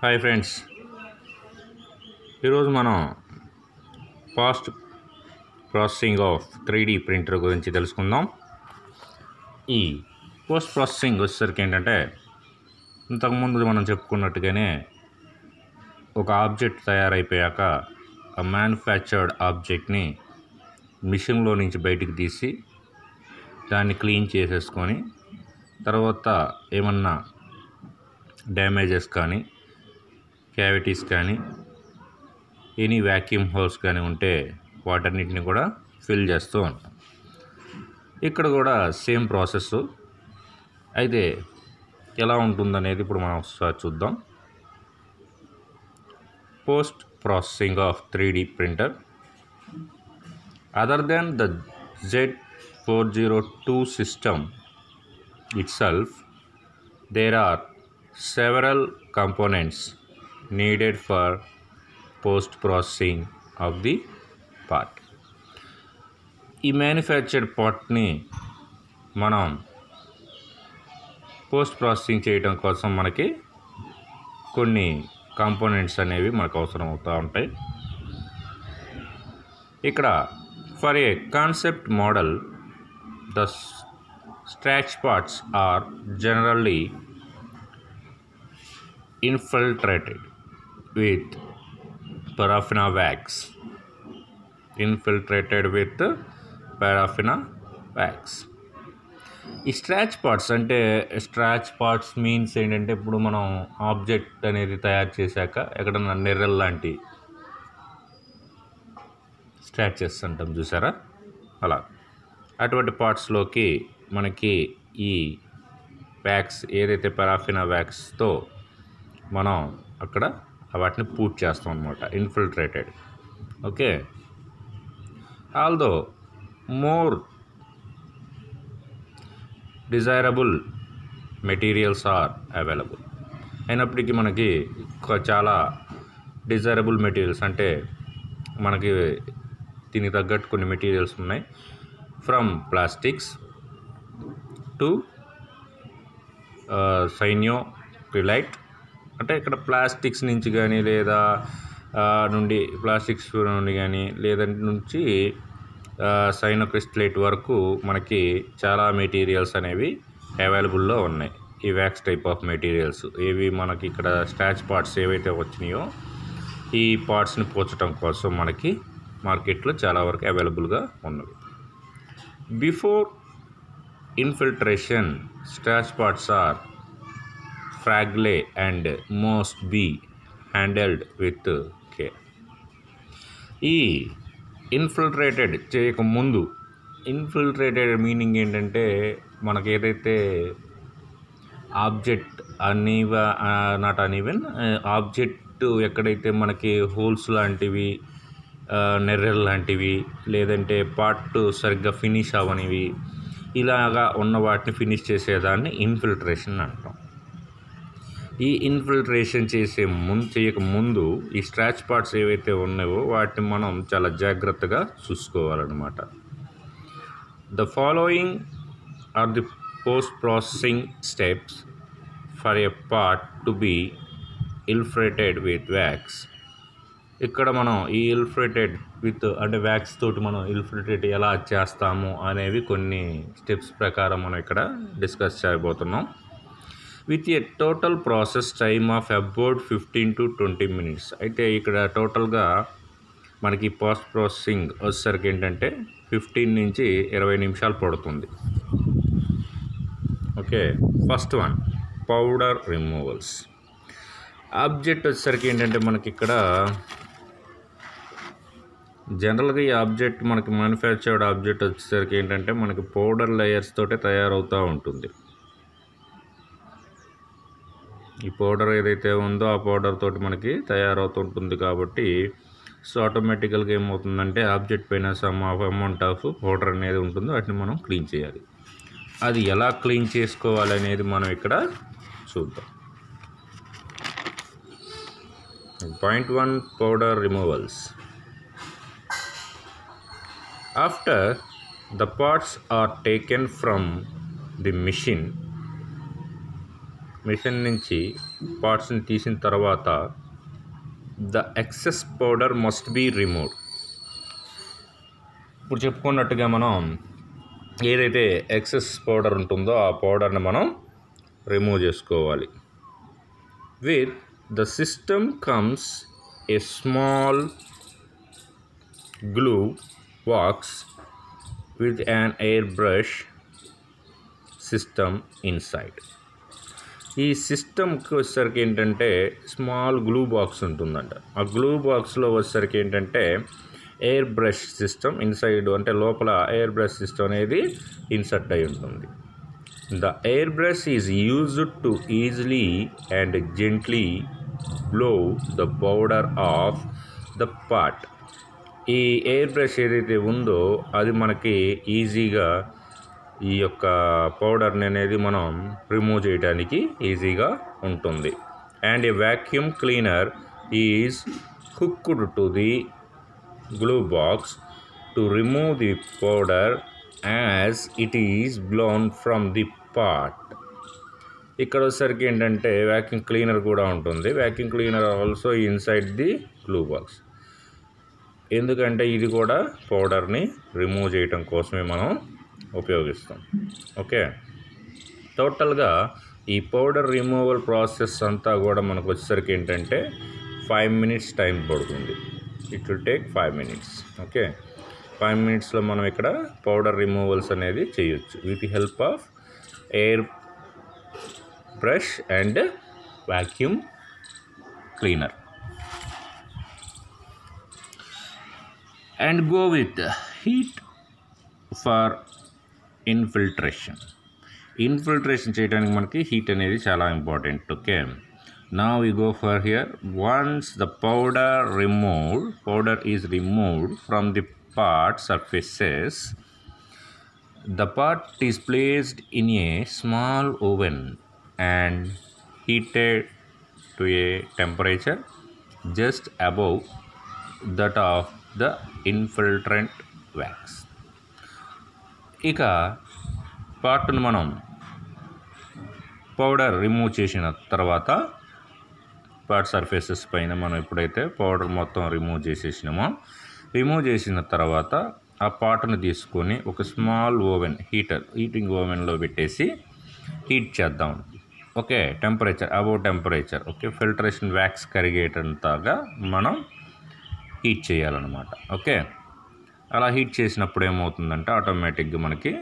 Hi friends, ఈరోజు మనం fast processing of 3D printer గురించి తెలుసుకుందాం. ఈ పోస్ట్ ప్రాసెసింగ్ వచ్చేసరికి ఏంటంటే, ఇంతకుముందు మనం చెప్పుకున్నట్టుగానే ఒక ఆబ్జెక్ట్ తయారైపోయాక ఆ మ్యానుఫ్యాక్చర్డ్ ఆబ్జెక్ట్ని మిషన్లో నుంచి బయటికి తీసి దాన్ని క్లీన్ చేసేసుకొని తర్వాత ఏమన్నా డ్యామేజెస్ కానీ క్యావిటీస్ కానీ ఎనీ వ్యాక్యూమ్ హోల్స్ కానీ ఉంటే వాటన్నిటిని కూడా ఫిల్ చేస్తూ ఉంటాం. ఇక్కడ కూడా సేమ్ ప్రాసెస్. అయితే ఎలా ఉంటుందనేది ఇప్పుడు మనం ఒకసారి చూద్దాం. Post processing of 3D printer. Other than the Z402 system itself, there are several components needed for post processing of the part. ఈ మ్యానుఫ్యాక్చర్డ్ పార్ట్ని మనం పోస్ట్ ప్రాసెసింగ్ చేయడం కోసం మనకి కొన్ని కాంపోనెంట్స్ అనేవి మనకు అవసరం అవుతూ ఉంటాయి. ఇక్కడ for a concept model the starch parts are generally infiltrated with paraffin wax. ఈ స్ట్రాచ్ పార్ట్స్ అంటే స్ట్రాచ్ పార్ట్స్ మీన్స్ ఏంటంటే, ఇప్పుడు మనం ఆబ్జెక్ట్ అనేది తయారు చేశాక ఎక్కడన్నా నెర్రల్ లాంటి స్ట్రాచెస్ అంటాం చూసారా, అలా అటువంటి పార్ట్స్లోకి మనకి ఈ వ్యాక్స్ ఏదైతే పారాఫిన్ వ్యాక్స్తో మనం అక్కడ వాటిని పూట్ చేస్తాం అన్నమాట, infiltrated. Okay, although more desirable materials are available. అయినప్పటికీ మనకి చాలా డిజైరబుల్ మెటీరియల్స్ అంటే మనకి దీనికి తగ్గట్టు కొన్ని మెటీరియల్స్ ఉన్నాయి. ఫ్రమ్ ప్లాస్టిక్స్ టు సైనియోక్రిలైట్, అంటే ఇక్కడ ప్లాస్టిక్స్ నుంచి కానీ లేదా ప్లాస్టిక్స్ నుండి కానీ లేదంటే నుంచి సైనోక్రిస్టలేట్ వరకు మనకి చాలా మెటీరియల్స్ అనేవి అవైలబుల్లో ఉన్నాయి. ఈ వ్యాక్స్ టైప్ ఆఫ్ మెటీరియల్స్ ఏవి మనకి ఇక్కడ స్ట్రాచ్ పార్ట్స్ ఏవైతే వచ్చినాయో ఈ పార్ట్స్ని పోర్చడం కోసం మనకి మార్కెట్లో చాలా వరకు అవైలబుల్గా ఉన్నవి. Before infiltration starch parts are fragile and must be handled with care. ఈ ఇన్ఫిల్ట్రేటెడ్ చేయకముందు, ఇన్ఫిల్ట్రేటెడ్ మీనింగ్ ఏంటంటే, మనకు ఏదైతే ఆబ్జెక్ట్ నాట్ అన్ఈవెన్ ఆబ్జెక్ట్ ఎక్కడైతే మనకి హోల్స్ లాంటివి, నెర్రల్ లాంటివి, లేదంటే పార్ట్ సరిగ్గా ఫినిష్ అవ్వనివి, ఇలాగా ఉన్న వాటిని ఫినిష్ చేసేదాన్ని ఇన్ఫిల్ట్రేషన్ అంటాం. ఈ ఇన్ఫిల్ట్రేషన్ చేయకముందు ఈ స్ట్రాచ్ పార్ట్స్ ఏవైతే ఉన్నాయో వాటిని మనం చాలా జాగ్రత్తగా చూసుకోవాలన్నమాట. The following are the post processing steps for a part to be infiltrated with wax. ఇక్కడ మనం ఈ ఇన్ఫిల్ట్రేటెడ్ విత్ అంటే వ్యాక్స్ తోటి మనం ఇన్ఫిల్ట్రేట్ ఎలా చేస్తాము అనేవి కొన్ని స్టెప్స్ ప్రకారం మనం ఇక్కడ డిస్కస్ చేయబోతున్నాం. With a total process time of about 15 to 20 minutes. అయితే ఇక్కడ టోటల్గా మనకి పోస్ట్ ప్రాసెసింగ్ వచ్చేసరికి ఏంటంటే 15 నుంచి 20 నిమిషాలు పడుతుంది. Okay, first one powder removals. Object వచ్చేసరికి ఏంటంటే మనకి ఇక్కడ జనరల్గా ఈ ఆబ్జెక్ట్ మనకి మ్యానుఫ్యాక్చర్డ్ ఆబ్జెక్ట్ వచ్చేసరికి ఏంటంటే మనకి పౌడర్ లేయర్స్ తోటే తయారవుతూ ఉంటుంది. ఈ పౌడర్ ఏదైతే ఉందో ఆ పౌడర్ తోటి మనకి తయారవుతుంటుంది కాబట్టి సో ఆటోమేటికల్గా ఏమవుతుందంటే ఆబ్జెక్ట్ పైన సమ్ అమౌంట్ ఆఫ్ పౌడర్ అనేది ఉంటుంది, వాటిని మనం క్లీన్ చేయాలి. అది ఎలా క్లీన్ చేసుకోవాలి అనేది మనం ఇక్కడ చూద్దాం. Point 1 powder removals. After the parts are taken from the machine, machine నుంచి పార్ట్స్ని తీసిన తర్వాత the excess powder must be removed. ఇప్పుడు చెప్పుకున్నట్టుగా మనం ఏదైతే ఎక్సెస్ పౌడర్ ఉంటుందో ఆ పౌడర్ని మనం రిమూవ్ చేసుకోవాలి. With the system comes a small glue box with an airbrush system inside. ఈ సిస్టమ్కి వచ్చేసరికి ఏంటంటే స్మాల్ గ్లూ బాక్స్ ఉంటుందంట. ఆ గ్లూ బాక్స్లో వచ్చేసరికి ఏంటంటే ఎయిర్ బ్రష్ సిస్టమ్ ఇన్సైడ్, అంటే లోపల ఎయిర్ బ్రష్ సిస్టమ్ అనేది ఇన్సర్ట్ అయి ఉంటుంది. The air brush is used to easily and gently blow the powder of the part. ఈ ఎయిర్ బ్రష్ ఏదైతే ఉందో అది మనకి ఈజీగా ఈ యొక్క పౌడర్ని అనేది మనం రిమూవ్ చేయడానికి ఈజీగా ఉంటుంది. And A vacuum cleaner is hooked to the glue box to remove the powder as it is blown from the part. ఇక్కడ వచ్చేసరికి ఏంటంటే వ్యాక్యూమ్ క్లీనర్ కూడా ఉంటుంది. Vacuum cleaner also inside the glue box. ఎందుకంటే ఇది కూడా పౌడర్ని రిమూవ్ చేయటం కోసమే మనం ఉపయోగిస్తాం. ఓకే, టోటల్గా ఈ పౌడర్ రిమూవల్ ప్రాసెస్ అంతా కూడా మనకు వచ్చేసరికి ఏంటంటే 5 minutes టైం పడుతుంది. It will take 5 minutes. Okay, 5 minutesలో మనం ఇక్కడ పౌడర్ రిమూవల్స్ అనేది చేయొచ్చు with help of air brush and vacuum cleaner. And go with heat for infiltration. Infiltration చేయడానికి మనకి హీట్ అనేది చాలా important. Okay, now we go for here. Once the powder is removed from the part surfaces, the part is placed in a small oven and heated to a temperature just above that of the infiltrant wax. ఇక పార్ట్ను మనం powder remove చేసిన తర్వాత part surfaces పైన మనం ఎప్పుడైతే powder మొత్తం remove చేసిన తర్వాత ఆ పార్ట్ను తీసుకొని ఒక స్మాల్ ఓవెన్ హీటింగ్ ఓవెన్లో పెట్టేసి హీట్ చేద్దాం. Okay, temperature above temperature. Okay, filtration wax కరిగేటంతగా మనం హీట్ చేయాలన్నమాట. ఓకే, అలా హీట్ చేసినప్పుడు ఏమవుతుందంటే ఆటోమేటిక్గా మనకి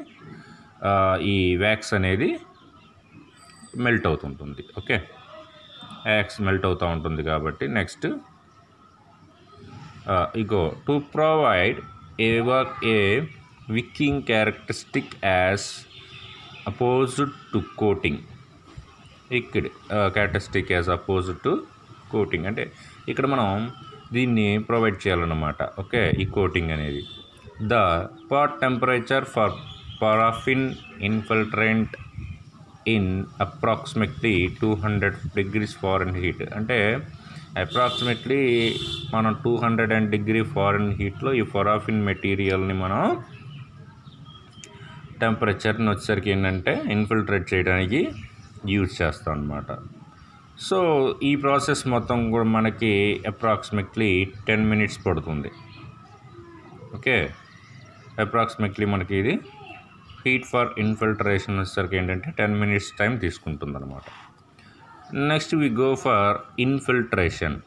ఈ వ్యాక్స్ అనేది మెల్ట్ అవుతుంటుంది. ఓకే, వ్యాక్స్ మెల్ట్ అవుతూ ఉంటుంది కాబట్టి next ego to provide a wicking characteristic as opposed to coating. ఇక్కడ characteristic as opposed to coating అంటే ఇక్కడ మనం దీన్ని ప్రొవైడ్ చేయాలన్నమాట. ఓకే, ఈ కోటింగ్ అనేది the part temperature for paraffin infiltrant in approximately 200 degrees Fahrenheit. అంటే అప్రాక్సిమేట్లీ మనం 200 degree Fahrenheitలో ఈ పారాఫిన్ మెటీరియల్ని మనం టెంపరేచర్ని వచ్చేసరికి ఏంటంటే ఇన్ఫిల్ట్రేట్ చేయడానికి యూజ్ చేస్తాం అన్నమాట. సో ఈ ప్రాసెస్ మొత్తం కూడా మనకి అప్రాక్సిమేట్లీ 10 minutes పడుతుంది. ఓకే, అప్రాక్సిమేట్లీ మనకి ఇది హీట్ ఫర్ ఇన్ఫిల్ట్రేషన్ వచ్చేసరికి ఏంటంటే 10 minutes టైం తీసుకుంటుంది అనమాట. Next we go for infiltration.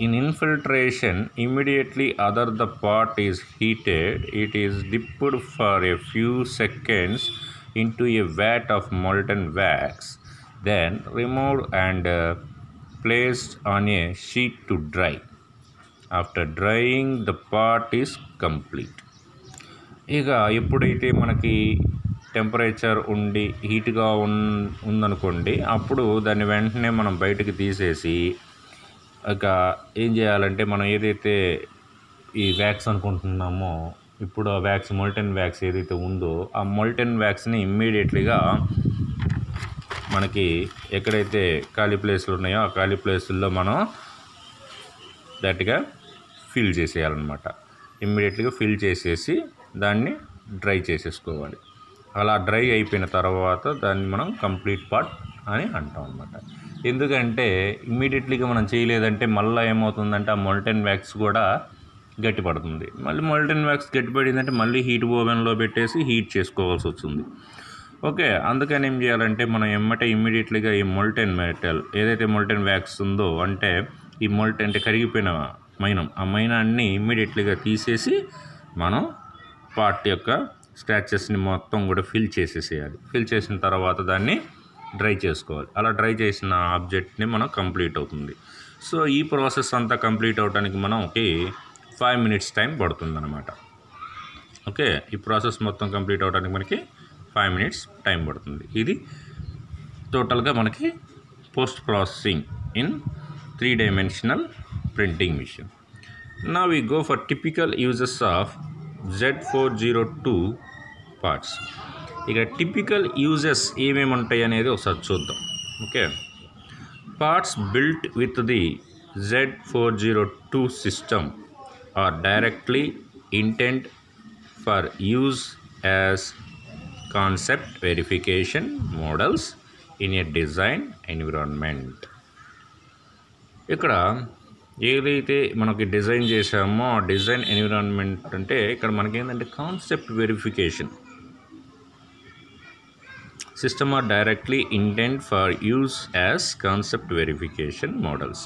In infiltration immediately other the part is heated, it is dipped for a few seconds into a vat of molten wax, then removed and placed on a sheet to dry. After drying the part is complete. ఇక ఎప్పుడైతే మనకి temperature ఉండి హీట్గా ఉందనుకోండి, అప్పుడు దాన్ని వెంటనే మనం బయటకు తీసేసి ఇక ఏం చేయాలంటే మనం ఏదైతే ఈ వ్యాక్స్ అనుకుంటున్నామో ఇప్పుడు ఆ వ్యాక్స్ మొల్టెన్ వ్యాక్స్ ఏదైతే ఉందో ఆ మొల్టెన్ వ్యాక్స్ని ఇమ్మీడియట్లీగా మనకి ఎక్కడైతే ఖాళీ ప్లేస్లు ఉన్నాయో ఆ ఖాళీ ప్లేసుల్లో మనం డైరెక్ట్గా ఫిల్ చేసేయాలన్నమాట. ఇమ్మీడియట్లీగా ఫిల్ చేసేసి దాన్ని డ్రై చేసేసుకోవాలి. అలా డ్రై అయిపోయిన తర్వాత దాన్ని మనం కంప్లీట్ పార్ట్ అని అంటాం అనమాట. ఎందుకంటే ఇమ్మీడియట్లీగా మనం చేయలేదంటే మళ్ళీ ఏమవుతుందంటే ఆ మొల్టెన్ వ్యాక్స్ కూడా గట్టిపడుతుంది. మళ్ళీ మొల్టెన్ వ్యాక్స్ గట్టిపడిందంటే మళ్ళీ హీట్ ఓవెన్లో పెట్టేసి హీట్ చేసుకోవాల్సి వస్తుంది. ఓకే, అందుకని ఏం చేయాలంటే మనం ఇమ్మీడియట్లీగా ఈ మొల్టెన్ మెటల్ ఏదైతే మొల్టెన్ వ్యాక్స్ ఉందో, అంటే ఈ మొల్టెన్ అంటే కరిగిపోయిన మైనం, ఆ మైనాన్ని ఇమ్మీడియట్లీగా తీసేసి మనం పార్ట్ యొక్క స్క్రాచెస్ని మొత్తం కూడా ఫిల్ చేసేసేయాలి. ఫిల్ చేసిన తర్వాత దాన్ని డ్రై చేసుకోవాలి. అలా డ్రై చేసిన ఆబ్జెక్ట్ని మనం కంప్లీట్ అవుతుంది. సో ఈ ప్రాసెస్ అంతా కంప్లీట్ అవడానికి మనకి 5 minutes టైం పడుతుందన్నమాట. ఓకే, ఈ ప్రాసెస్ మొత్తం కంప్లీట్ అవడానికి మనకి 5 minutes టైం పడుతుంది. ఇది టోటల్గా మనకి post processing in 3-dimensional printing machine. Now we go for typical uses of Z402 parts. ఇక టిపికల్ యూజెస్ ఏమేమి ఉంటాయి అనేది ఒకసారి చూద్దాం. Okay, parts built with the Z402 system are directly intent for use as concept verification models in a design environment. ఇక్కడ ఏదైతే మనకి design చేసామో ఆ డిజైన్ ఎన్విరాన్మెంట్ అంటే ఇక్కడ మనకి ఏంటంటే concept verification system are directly intent for use as concept verification models.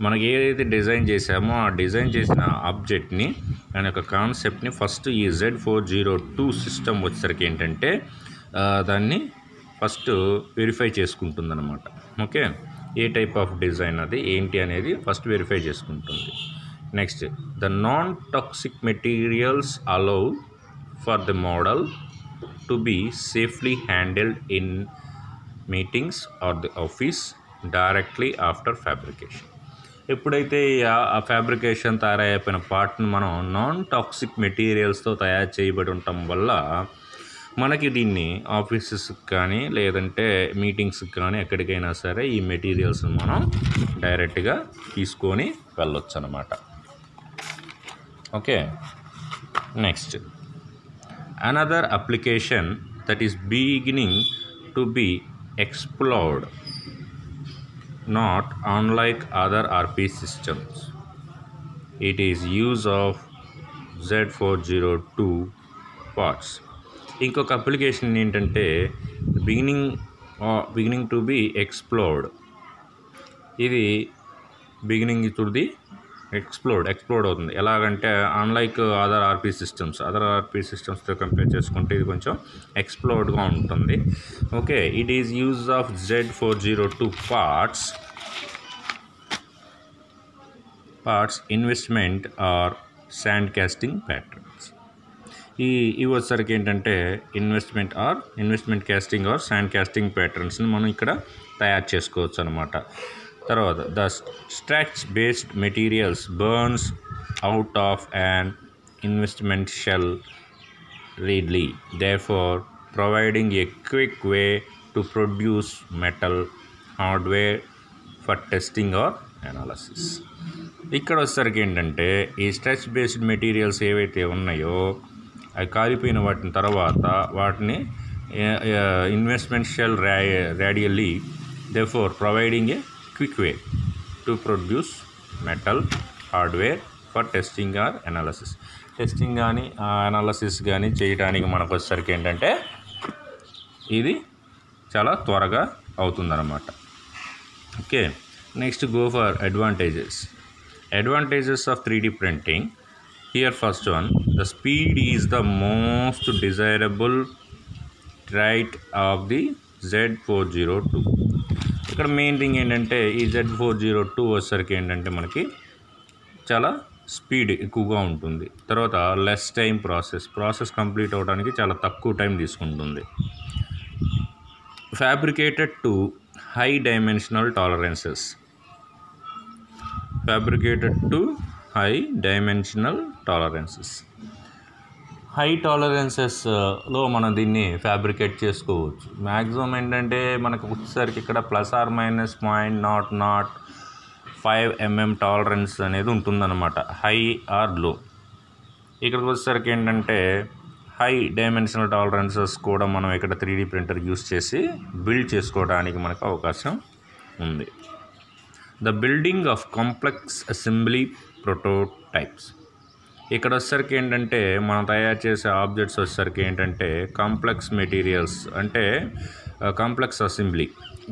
మనకి ఏదైతే డిజైన్ చేసామో ఆ డిజైన్ చేసిన ఆబ్జెక్ట్ని దాని యొక్క కాన్సెప్ట్ని ఫస్ట్ ఈ Z402 సిస్టమ్ వచ్చేసరికి ఏంటంటే దాన్ని ఫస్ట్ వెరిఫై చేసుకుంటుందన్నమాట. Okay, a type of design అది ఏంటి అనేది ఫస్ట్ వెరిఫై చేసుకుంటుంది. Next, the non toxic materials allow for the model to be safely handled in meetings or the office directly after fabrication. ఎప్పుడైతే ఆ ఫ్యాబ్రికేషన్ తయారైపోయిన పార్ట్ను మనం non toxic మెటీరియల్స్తో తయారు చేయబడి ఉండటం వల్ల మనకి దీన్ని ఆఫీసెస్కి కానీ లేదంటే మీటింగ్స్కి కానీ ఎక్కడికైనా సరే ఈ మెటీరియల్స్ని మనం డైరెక్ట్గా తీసుకొని వెళ్ళొచ్చు అన్నమాట. Okay, next, another application that is beginning to be explored, not unlike other RP systems, it is use of Z402 parts. ఇంకొక అప్లికేషన్ ఏంటంటే బిగినింగ్ టు బి ఎక్స్ప్లోర్డ్. ఇది బిగినింగ్ టు ది ఎక్స్ప్లోడ్ అవుతుంది. ఎలాగంటే అన్లైక్ అదర్ ఆర్పీ సిస్టమ్స్తో compare చేసుకుంటే ఇది కొంచెం ఎక్స్ప్లోర్డ్గా ఉంటుంది. Okay, it is use of Z402 parts investment or sand casting patterns. ఇవి వచ్చేసరికి ఏంటంటే investment casting or sand casting ప్యాటర్న్స్ని మనం ఇక్కడ తయారు చేసుకోవచ్చు అనమాట. తర్వాత, the stretch based materials burns out of an investment shell readily, therefore providing a quick way to produce metal hardware for testing or analysis. ఇక్కడ వచ్చేసరికి ఏంటంటే ఈ స్ట్రెచ్ బేస్డ్ మెటీరియల్స్ ఏవైతే ఉన్నాయో అవి కాలిపోయిన వాటిని తర్వాత వాటిని investment shell radially, therefore providing a quick way to produce metal hardware for testing or analysis. Testing కానీ అనాలసిస్ కానీ చేయడానికి మనకు వచ్చేసరికి ఏంటంటే ఇది చాలా త్వరగా అవుతుందన్నమాట. Okay, next go for advantages of 3D printing. Here first one, the speed is the most desirable trait of the Z402. ఇక్కడ మెయిన్ థింగ్ ఏంటంటే ఈ Z402 వచ్చేసరికి ఏంటంటే మనకి చాలా స్పీడ్ ఎక్కువగా ఉంటుంది. తర్వాత లెస్ టైం ప్రాసెస్ కంప్లీట్ అవ్వడానికి చాలా తక్కువ టైం తీసుకుంటుంది. Fabricated to high dimensional tolerances. High టాలరెన్సెస్లో మనం దీన్ని ఫ్యాబ్రికేట్ చేసుకోవచ్చు. మ్యాక్సిమం ఏంటంటే మనకు వచ్చేసరికి ఇక్కడ ±0.005 mm టాలరెన్స్ అనేది ఉంటుందన్నమాట, హై ఆర్ లో. ఇక్కడికి వచ్చేసరికి ఏంటంటే హై డైమెన్షనల్ టాలరెన్సెస్ కూడా మనం ఇక్కడ 3D ప్రింటర్ యూస్ చేసి బిల్డ్ చేసుకోవడానికి మనకు అవకాశం ఉంది. The building of complex assembly prototypes. ఇక్కడ వచ్చేసరికి ఏంటంటే మనం తయారు చేసే ఆబ్జెక్ట్స్ వచ్చేసరికి ఏంటంటే కాంప్లెక్స్ మెటీరియల్స్ అంటే కాంప్లెక్స్ అసెంబ్లీ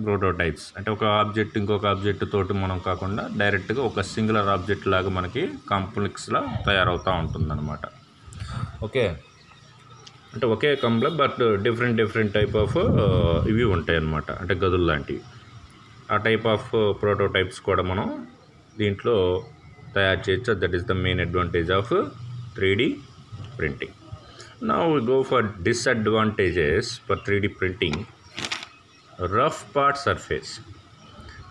ప్రోటోటైప్స్ అంటే ఒక ఆబ్జెక్ట్ ఇంకొక ఆబ్జెక్ట్ తోటి మనం కాకుండా డైరెక్ట్గా ఒక సింగులర్ ఆబ్జెక్ట్ లాగా మనకి కాంప్లెక్స్లా తయారవుతూ ఉంటుందన్నమాట. ఓకే, అంటే ఒకే complex but different type of ఇవి ఉంటాయి అన్నమాట, అంటే గదులు లాంటివి. ఆ టైప్ ఆఫ్ ప్రోటోటైప్స్ కూడా మనం దీంట్లో తయారు చేయొచ్చు. That is the main advantage of 3D printing. Now we go for disadvantages for 3D printing. Rough part surface.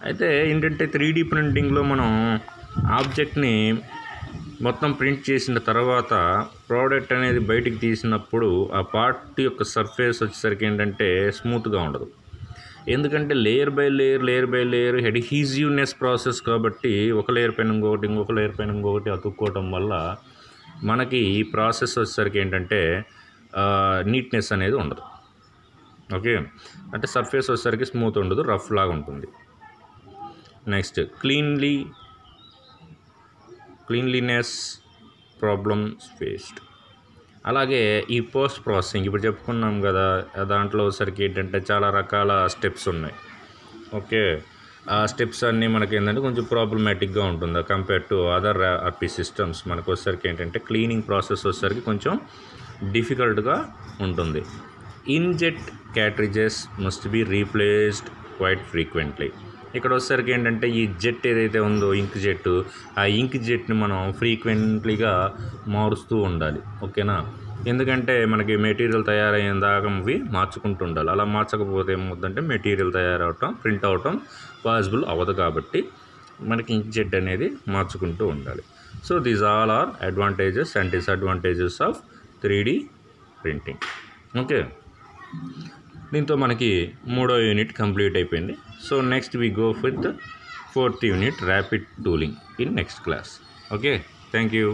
అయితే ఏంటంటే 3D ప్రింటింగ్లో మనం ఆబ్జెక్ట్ని మొత్తం ప్రింట్ చేసిన తర్వాత ప్రోడక్ట్ అనేది బయటికి తీసినప్పుడు ఆ పార్ట్ యొక్క సర్ఫేస్ వచ్చేసరికి ఏంటంటే స్మూత్గా ఉండదు. ఎందుకంటే లేయర్ బై లేయర్ అడ్హీజివ్నెస్ ప్రాసెస్ కాబట్టి ఒక లేయర్ పైన ఇంకొకటి అతుక్కోవటం వల్ల మనకి ఈ ప్రాసెస్ వచ్చేసరికి ఏంటంటే నీట్నెస్ అనేది ఉండదు. ఓకే, అంటే సర్ఫేస్ వచ్చేసరికి స్మూత్ ఉండదు, రఫ్ లాగా ఉంటుంది. Next cleanliness problems faced. అలాగే ఈ పోస్ట్ ప్రాసెసింగ్ ఇప్పుడు చెప్పుకున్నాం కదా, దాంట్లో వచ్చేసరికి ఏంటంటే చాలా రకాల స్టెప్స్ ఉన్నాయి. ఓకే, ఆ స్టెప్స్ అన్నీ మనకి ఏంటంటే కొంచెం ప్రాబ్లమాటిక్గా ఉంటుంది compare to other RP systems. మనకు వచ్చేసరికి ఏంటంటే క్లీనింగ్ ప్రాసెస్ వచ్చేసరికి కొంచెం డిఫికల్ట్గా ఉంటుంది. Inkjet cartridges must be replaced quite frequently. ఇక్కడ వచ్చేసరికి ఏంటంటే ఈ జెట్ ఏదైతే ఉందో ఇంక్ జెట్, ఆ ఇంక్ జెట్ని మనం ఫ్రీక్వెంట్లీగా మారుస్తూ ఉండాలి. ఓకేనా, ఎందుకంటే మనకి మెటీరియల్ తయారయ్యే దాకా అవి మార్చుకుంటూ ఉండాలి. అలా మార్చకపోతే ఏమవుతుందంటే మెటీరియల్ తయారవటం ప్రింట్ అవటం పాసిబుల్ అవ్వదు. కాబట్టి మనకి ఇంక్ జెట్ అనేది మార్చుకుంటూ ఉండాలి. So these all are advantages and disadvantages of 3D printing. Okay, దీంతో మనకి 3వ యూనిట్ కంప్లీట్ అయిపోయింది. So next we go with the 4th unit, rapid tooling, in next class. Okay, thank you.